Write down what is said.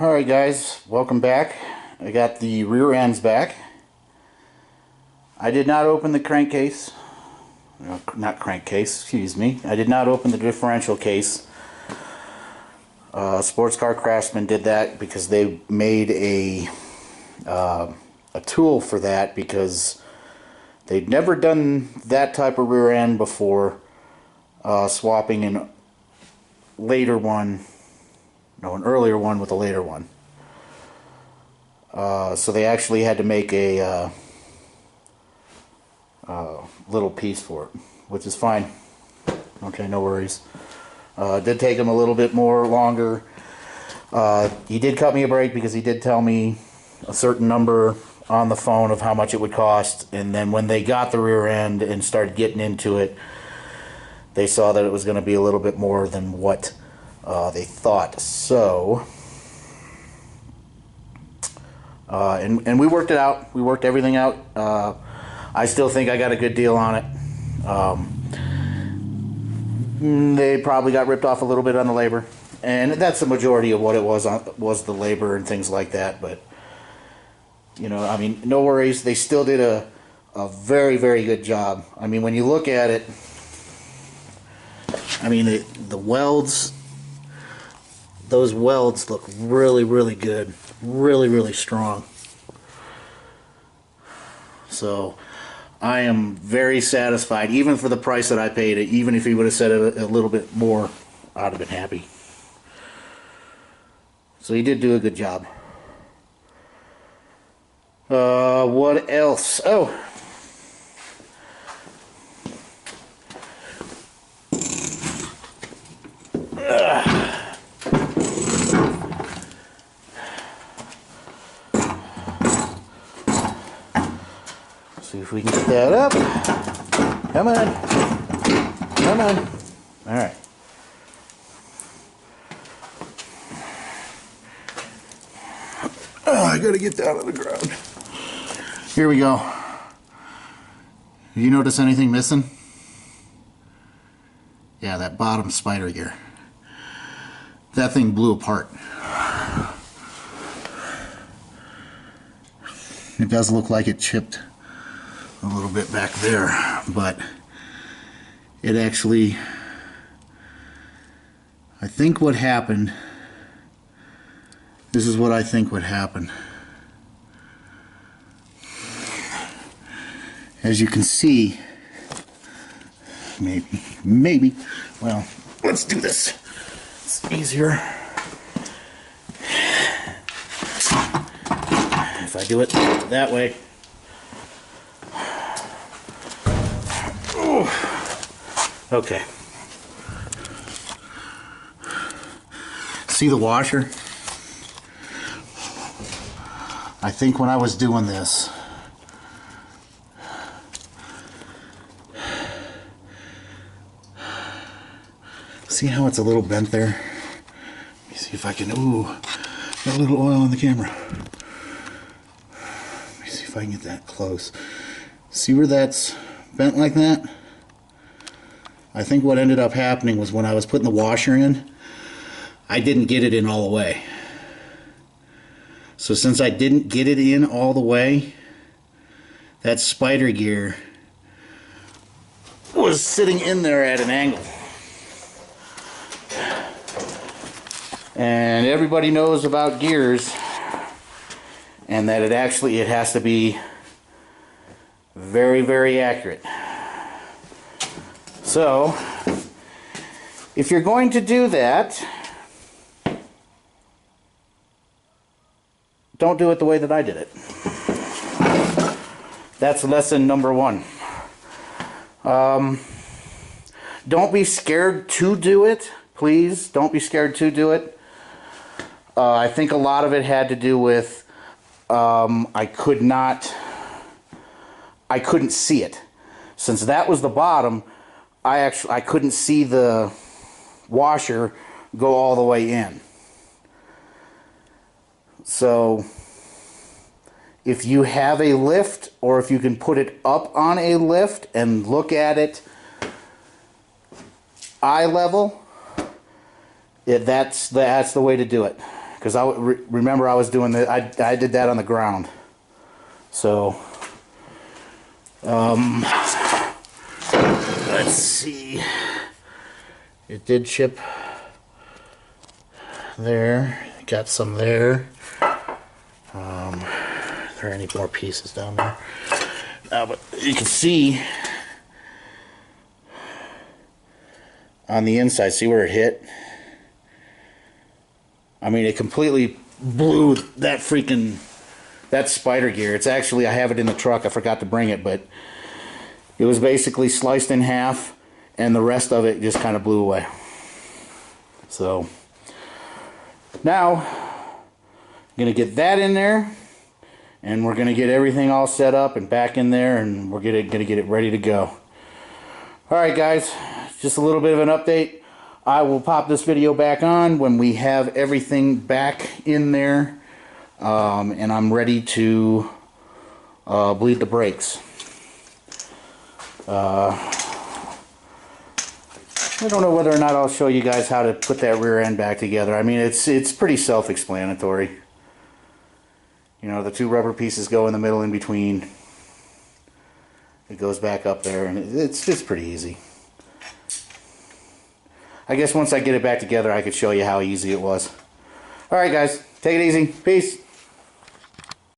Alright guys, welcome back. I got the rear ends back. I did not open the crankcase. Not crankcase, excuse me. I did not open the differential case. Sports Car Craftsmen did that because they made a tool for that, because they'd never done that type of rear end before, swapping an earlier one with a later one. So they actually had to make a little piece for it, which is fine. Okay, no worries. It did take him a little bit more longer. He did cut me a break because he did tell me a certain number on the phone of how much it would cost, and then when they got the rear end and started getting into it, they saw that it was going to be a little bit more than what they thought. So and we worked it out. We worked everything out. I still think I got a good deal on it. They probably got ripped off a little bit on the labor, and that's the majority of what it was the labor and things like that. But you know, I mean, no worries. They still did a very, very good job. I mean, when you look at it, I mean, the welds, those welds look really, really good. Really, really strong. So I am very satisfied, even for the price that I paid it. Even if he would have said it a little bit more, I'd have been happy. So he did do a good job. What else? Oh, see if we can get that up. Come on. Come on. All right. Oh, I gotta get that out of the ground. Here we go. You notice anything missing? Yeah, that bottom spider gear. That thing blew apart. It does look like it chipped a little bit back there, but it actually, I think what happened, this is what I think would happen. As you can see, maybe, well, let's do this. It's easier if I do it that way. Ooh. Okay. See the washer? I think when I was doing this, see how it's a little bent there? Let me see if I can, ooh, got a little oil on the camera. Let me see if I can get that close. See where that's bent like that? I think what ended up happening was when I was putting the washer in, I didn't get it in all the way. So since I didn't get it in all the way, that spider gear was sitting in there at an angle. And everybody knows about gears, and that it has to be very, very accurate. So if you're going to do that, don't do it the way that I did it. That's lesson number one. Don't be scared to do it. Please don't be scared to do it. I think a lot of it had to do with I couldn't see it. Since that was the bottom, I couldn't see the washer go all the way in. So if you have a lift, or if you can put it up on a lift and look at it eye level, that's the way to do it. because remember I was doing that. I did that on the ground. So let's see. It did chip there. Got some there. Are there any more pieces down there? But you can see on the inside, see where it hit? I mean, it completely blew that spider gear. It's actually, I have it in the truck. I forgot to bring it, but it was basically sliced in half, and the rest of it just kind of blew away. So now I'm going to get that in there, and we're going to get everything all set up and back in there, and we're going to get it ready to go. Alright guys, just a little bit of an update. I will pop this video back on when we have everything back in there, and I'm ready to bleed the brakes. I don't know whether or not I'll show you guys how to put that rear end back together. I mean, it's pretty self-explanatory. You know, the two rubber pieces go in the middle in between. It goes back up there, and it's just pretty easy. I guess once I get it back together, I could show you how easy it was. Alright guys, take it easy. Peace.